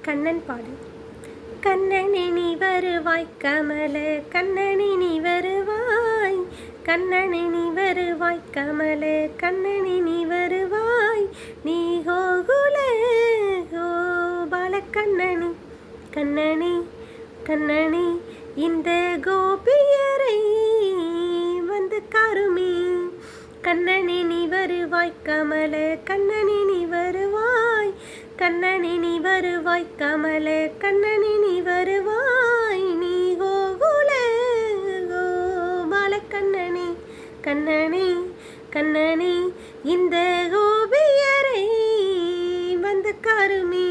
கண்ணன் பாடல். கண்ணனே நீ வருவாய் கமல கண்ணனே நீ வருவாய், கண்ணனே நீ வருவாய் கமல கண்ணனே நீ வருவாய், நீ கோகுல கோபால கண்ணனே கண்ணனே கண்ணனே இந்த கோபியரை வந்து காருமே. கண்ணனே நீ வருவாய் கமல கண்ணனே நீ வருவாய், கண்ணனே நீ வருவாய் கமல கண்ணனே நீ வருவாய், நீ கோகுல கோபால கண்ணனே கண்ணனே கண்ணனே இந்த கோபியரை வந்து காருமே.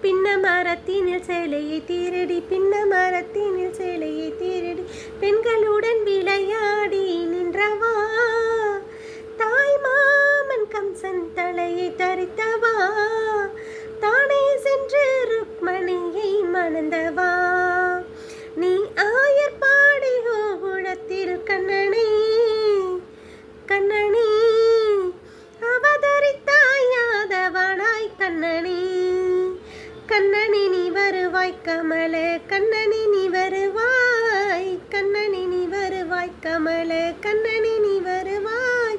பின்ன மரத்தினில் சேலையை தீரடி, பின்ன மரத்தினில் சேலையை தீரடி, பெண்களுடன் விளையாடி நின்றவா, தாய் மாமன் கம்சன் தலையை தரித்தவா, தானே சென்று ருக்மணியை மணந்தவா, நீ ஆயர்பாடி கோகுலத்தில் கண்ணனே கண்ணனே அவதரித்தாய் யாதவனாய் கண்ணனே. கண்ணனே நீ வருவாய் கமல கண்ணனே நீ வருவாய், கண்ணனே நீ வருவாய் கமல கண்ணனே நீ வருவாய்,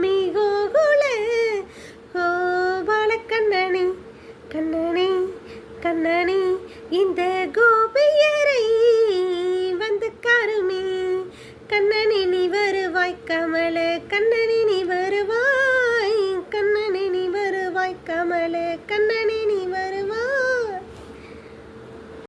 நீ கோகுல கோபால கண்ணனே கண்ணனே கண்ணனே இந்த கோபியரை வந்து காருமே. கண்ணனே